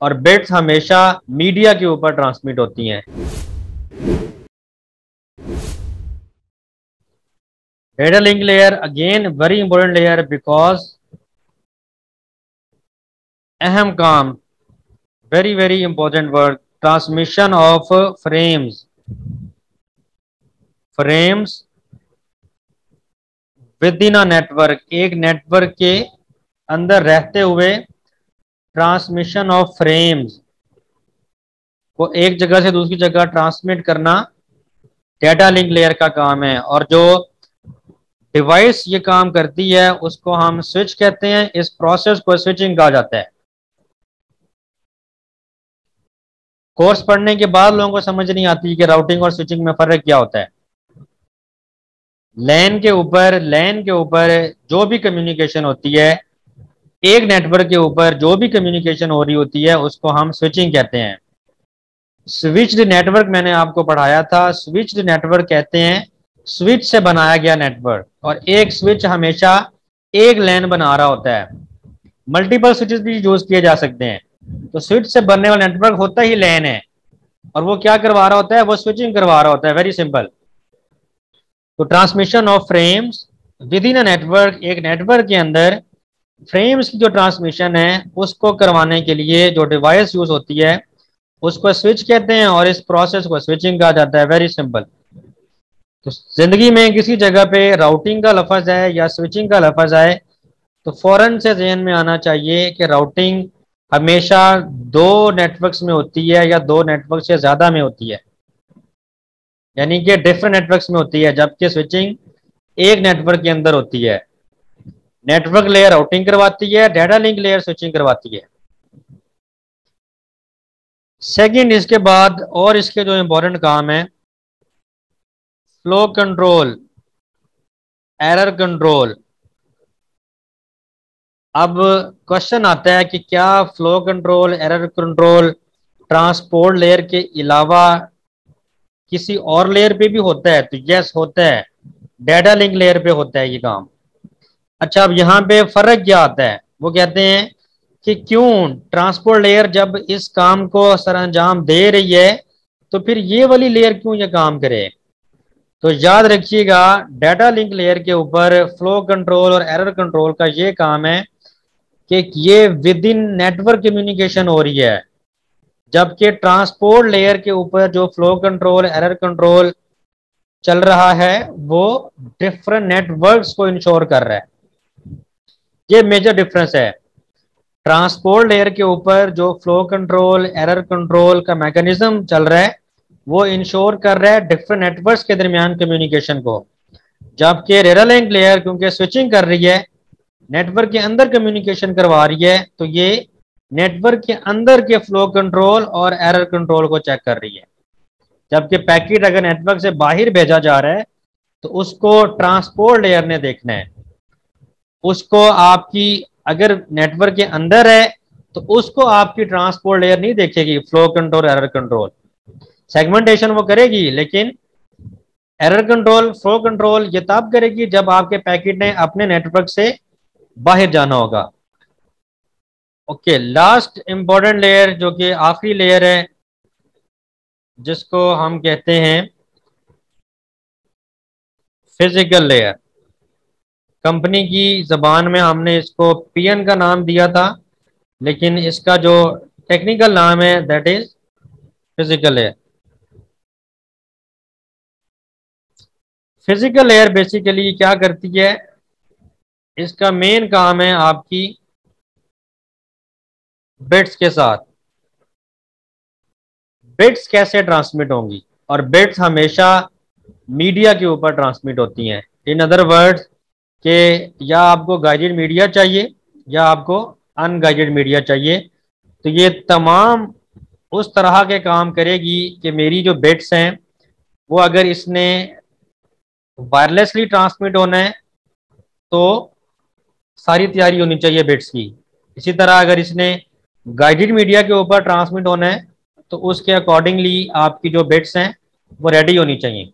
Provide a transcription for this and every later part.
और बिट्स हमेशा मीडिया के ऊपर ट्रांसमिट होती हैं। Data link layer again very important layer because अहम काम, very very important word, transmission of frames frames within a network, एक नेटवर्क के अंदर रहते हुए ट्रांसमिशन ऑफ फ्रेम्स को एक जगह से दूसरी जगह ट्रांसमिट करना डेटा लिंक लेयर का काम है। और जो डिवाइस ये काम करती है उसको हम स्विच कहते हैं। इस प्रोसेस को स्विचिंग कहा जाता है। कोर्स पढ़ने के बाद लोगों को समझ नहीं आती कि राउटिंग और स्विचिंग में फर्क क्या होता है। लैन के ऊपर जो भी कम्युनिकेशन होती है, एक नेटवर्क के ऊपर जो भी कम्युनिकेशन हो रही होती है उसको हम स्विचिंग कहते हैं। स्विच्ड नेटवर्क मैंने आपको पढ़ाया था। स्विच्ड नेटवर्क कहते हैं स्विच से बनाया गया नेटवर्क, और एक स्विच हमेशा एक लैन बना रहा होता है। मल्टीपल स्विचेस भी यूज किए जा सकते हैं। तो स्विच से बनने वाला नेटवर्क होता ही लैन है, और वो क्या करवा रहा होता है, वो स्विचिंग करवा रहा होता है। Very simple. तो transmission of frames within a network, एक नेटवर्क के अंदर फ्रेम्स की जो ट्रांसमिशन है उसको करवाने के लिए जो डिवाइस यूज होती है उसको स्विच कहते हैं, और इस प्रोसेस को स्विचिंग कहा जाता है। Very simple. तो जिंदगी में किसी जगह पे राउटिंग का लफज है या स्विचिंग का लफज आए तो फौरन से जहन में आना चाहिए कि राउटिंग हमेशा दो नेटवर्क्स में होती है या दो नेटवर्क से ज्यादा में होती है, यानी कि डिफरेंट नेटवर्क्स में होती है, जबकि स्विचिंग एक नेटवर्क के अंदर होती है। नेटवर्क लेयर राउटिंग करवाती है, डाटा लिंक लेयर स्विचिंग करवाती है। सेकंड, इसके बाद और इसके जो इंपॉर्टेंट काम है, फ्लो कंट्रोल, एरर कंट्रोल। अब क्वेश्चन आता है कि क्या flow control, error control transport layer के अलावा किसी और लेयर पे भी होता है? तो यस, होता है। डाटा लिंक लेयर पे होता है ये काम। अच्छा, अब यहाँ पे फर्क क्या आता है? वो कहते हैं कि क्यों ट्रांसपोर्ट लेयर जब इस काम को सरअंजाम दे रही है तो फिर ये वाली लेयर क्यों ये काम करे? तो याद रखिएगा, डाटा लिंक लेयर के ऊपर फ्लो कंट्रोल और एरर कंट्रोल का ये काम है कि ये विद इन नेटवर्क कम्युनिकेशन हो रही है, जबकि ट्रांसपोर्ट लेयर के ऊपर जो फ्लो कंट्रोल, एरर कंट्रोल चल रहा है वो डिफरेंट नेटवर्क्स को इंश्योर कर रहा है। ये मेजर डिफरेंस है। ट्रांसपोर्ट लेयर के ऊपर जो फ्लो कंट्रोल, एरर कंट्रोल का मैकेनिज्म चल रहा है वो इंश्योर कर रहा है डिफरेंट नेटवर्क्स के दरमियान कम्युनिकेशन को, जबकि डेटा लिंक लेयर क्योंकि स्विचिंग कर रही है, नेटवर्क के अंदर कम्युनिकेशन करवा रही है, तो ये नेटवर्क के अंदर के फ्लो कंट्रोल और एरर कंट्रोल को चेक कर रही है। जबकि पैकेट अगर नेटवर्क से बाहर भेजा जा रहा है तो उसको ट्रांसपोर्ट लेयर ने देखना है। उसको आपकी, अगर नेटवर्क के अंदर है तो उसको आपकी ट्रांसपोर्ट लेयर नहीं देखेगी, flow control, error control. Segmentation वो करेगी, लेकिन एरर कंट्रोल, फ्लो कंट्रोल ये तब करेगी जब आपके पैकेट ने अपने नेटवर्क से बाहर जाना होगा। ओके, लास्ट इंपॉर्टेंट लेयर जो कि आखिरी लेयर है, जिसको हम कहते हैं फिजिकल लेयर। कंपनी की जबान में हमने इसको पीएन का नाम दिया था, लेकिन इसका जो टेक्निकल नाम है that is physical layer. Physical layer basically क्या करती है? इसका मेन काम है आपकी बिट्स के साथ, बिट्स कैसे ट्रांसमिट होंगी, और बिट्स हमेशा मीडिया के ऊपर ट्रांसमिट होती हैं। इन अदर वर्ड्स के या आपको गाइडेड मीडिया चाहिए या आपको अनगाइडेड मीडिया चाहिए, तो ये तमाम उस तरह के काम करेगी कि मेरी जो बिट्स हैं वो अगर इसने वायरलेसली ट्रांसमिट होना है तो सारी तैयारी होनी चाहिए बिट्स की। इसी तरह अगर इसने गाइडेड मीडिया के ऊपर ट्रांसमिट होना है तो उसके अकॉर्डिंगली आपकी जो बिट्स हैं वो रेडी होनी चाहिए।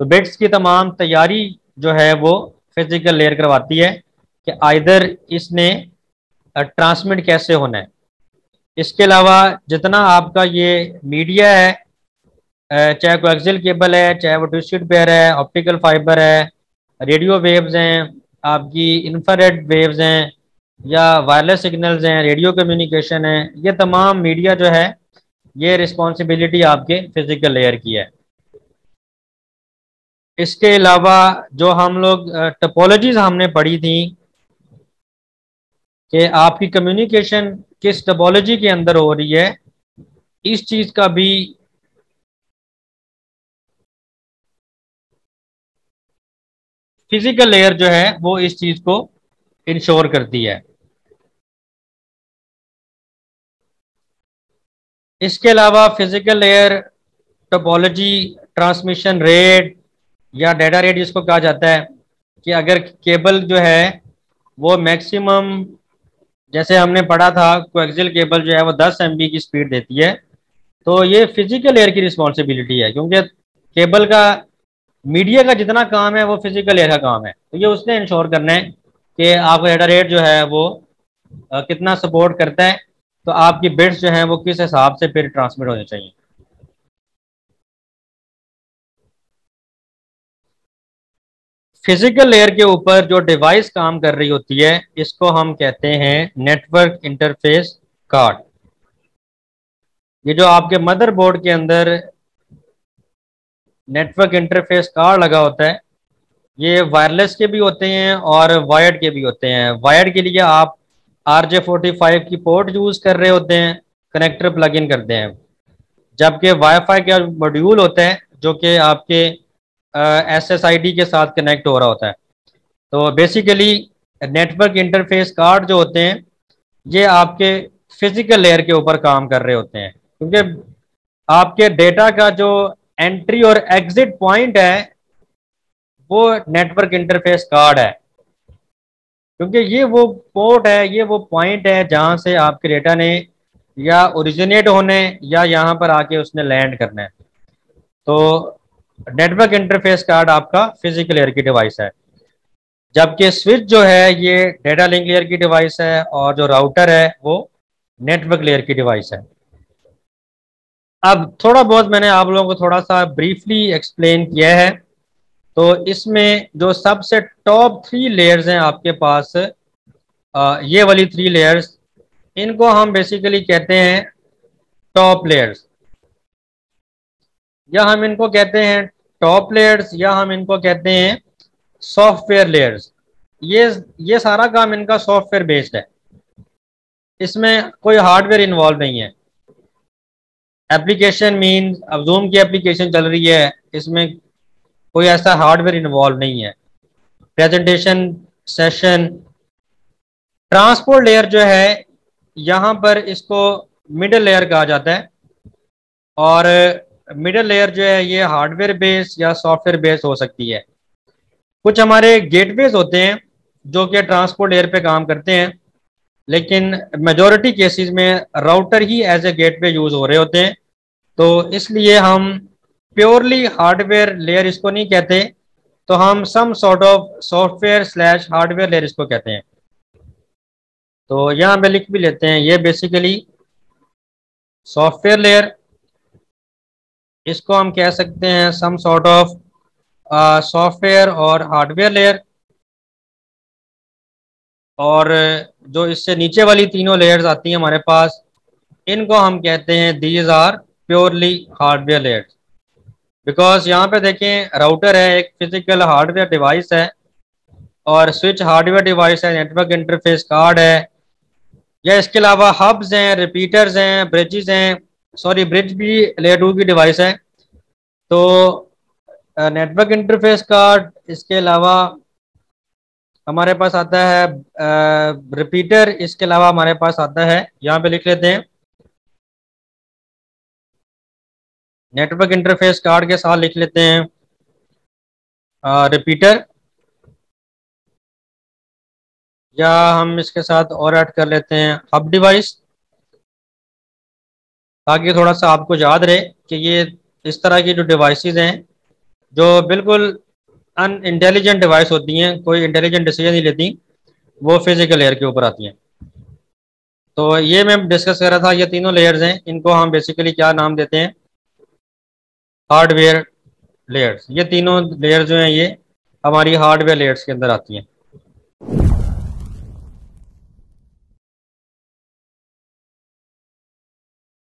तो बिट्स की तमाम तैयारी जो है वो फिजिकल लेयर करवाती है कि आइदर इसने ट्रांसमिट कैसे होना है। इसके अलावा जितना आपका ये मीडिया है, चाहे कोएक्सियल केबल है, चाहे वो ट्विस्टेड पेयर है, ऑप्टिकल फाइबर है, रेडियो वेव्स हैं, आपकी इंफ्रारेड वेव्स हैं, या वायरलेस सिग्नल्स हैं, रेडियो कम्युनिकेशन है, ये तमाम मीडिया जो है ये रिस्पॉन्सिबिलिटी आपके फिजिकल लेयर की है। इसके अलावा जो हम लोग टपोलॉजीज हमने पढ़ी थी कि आपकी कम्युनिकेशन किस टपोलॉजी के अंदर हो रही है, इस चीज का भी फिजिकल लेयर जो है वो इस चीज को इंश्योर करती है। इसके अलावा physical layer topology, transmission rate या डेटा रेट जिसको कहा जाता है, कि अगर केबल जो है वो मैक्सिमम, जैसे हमने पढ़ा था कोएक्सियल केबल जो है वो 10 MB की स्पीड देती है, तो ये फिजिकल लेयर की रिस्पॉन्सिबिलिटी है, क्योंकि केबल का, मीडिया का जितना काम है वो फिजिकल लेयर का काम है। तो ये उसने इंश्योर करना है कि आपका डेटा रेट जो है वो कितना सपोर्ट करता है, तो आपकी बिट्स जो हैं वो किस हिसाब से फिर ट्रांसमिट होने चाहिए। फिजिकल लेयर के ऊपर जो डिवाइस काम कर रही होती है इसको हम कहते हैं नेटवर्क इंटरफेस कार्ड। ये जो आपके मदरबोर्ड के अंदर नेटवर्क इंटरफेस कार्ड लगा होता है, ये वायरलेस के भी होते हैं और वायर्ड के भी होते हैं। वायर्ड के लिए आप RJ45 की पोर्ट यूज कर रहे होते हैं, कनेक्टर प्लग इन करते हैं, जबकि वाईफाई का मॉड्यूल होता है जो कि आपके SSID के साथ कनेक्ट हो रहा होता है। तो बेसिकली नेटवर्क इंटरफेस कार्ड जो होते हैं ये आपके फिजिकल लेयर के ऊपर काम कर रहे होते हैं, क्योंकि आपके डेटा का जो एंट्री और एग्जिट पॉइंट है वो नेटवर्क इंटरफेस कार्ड है, क्योंकि ये वो पोर्ट है, ये वो पॉइंट है जहां से आपके डेटा ने या ओरिजिनेट होने या यहाँ पर आके उसने लैंड करना है। तो नेटवर्क इंटरफेस कार्ड आपका फिजिकल लेयर की डिवाइस है, जबकि स्विच जो है ये डेटा लिंक लेयर की डिवाइस है, और जो राउटर है वो नेटवर्क लेयर की डिवाइस है। अब थोड़ा बहुत मैंने आप लोगों को थोड़ा सा ब्रीफली एक्सप्लेन किया है। तो इसमें जो सबसे टॉप 3 लेयर्स हैं आपके पास, ये वाली 3 लेयर्स, इनको हम बेसिकली कहते हैं टॉप लेयर्स, या हम इनको कहते हैं टॉप लेयर्स, या हम इनको कहते हैं सॉफ्टवेयर लेयर्स। ये ये सारा काम इनका सॉफ्टवेयर बेस्ड है, इसमें कोई हार्डवेयर इन्वॉल्व नहीं है। एप्लीकेशन मीन, अब जूम की एप्लीकेशन चल रही है, इसमें कोई ऐसा हार्डवेयर इन्वॉल्व नहीं है। प्रेजेंटेशन, सेशन, ट्रांसपोर्ट लेयर जो है यहाँ पर इसको मिडिल लेयर कहा जाता है, और मिडिल लेयर जो है ये हार्डवेयर बेस्ड या सॉफ्टवेयर बेस्ड हो सकती है। कुछ हमारे गेटवेज होते हैं जो कि ट्रांसपोर्ट लेयर पे काम करते हैं, लेकिन मेजॉरिटी केसेस में राउटर ही एज ए गेटवे यूज हो रहे होते हैं, तो इसलिए हम प्योरली हार्डवेयर लेयर इसको नहीं कहते, तो हम some sort of software slash hardware layer इसको कहते हैं। तो यहाँ पे लिख भी लेते हैं, ये बेसिकली सॉफ्टवेयर लेयर, इसको हम कह सकते हैं सम सॉर्ट ऑफ सॉफ्टवेयर और हार्डवेयर लेयर। और जो इससे नीचे वाली तीनों लेयर्स आती हैं हमारे पास, इनको हम कहते हैं these are purely hardware layers. Because यहाँ पे देखें, राउटर है, एक फिजिकल हार्डवेयर डिवाइस है, और स्विच हार्डवेयर डिवाइस है, नेटवर्क इंटरफेस कार्ड है, या इसके अलावा हब्स हैं, रिपीटर्स हैं, ब्रिजेस हैं, सॉरी ब्रिज भी लेयर 2 की डिवाइस है। तो नेटवर्क इंटरफेस कार्ड, इसके अलावा हमारे पास आता है रिपीटर, इसके अलावा हमारे पास आता है, यहाँ पे लिख लेते हैं, नेटवर्क इंटरफेस कार्ड के साथ लिख लेते हैं रिपीटर, या हम इसके साथ और ऐड कर लेते हैं हब डिवाइस, ताकि थोड़ा सा आपको याद रहे कि ये इस तरह की जो डिवाइसेस हैं जो बिल्कुल अन इंटेलिजेंट डिवाइस होती हैं, कोई इंटेलिजेंट डिसीजन नहीं लेती, वो फिजिकल लेयर के ऊपर आती हैं। तो ये मैं डिस्कस कर रहा था, ये तीनों लेयर्स हैं, इनको हम बेसिकली क्या नाम देते हैं, हार्डवेयर लेयर्स। ये तीनों लेयर जो हैं ये हमारी हार्डवेयर लेयर्स के अंदर आती हैं।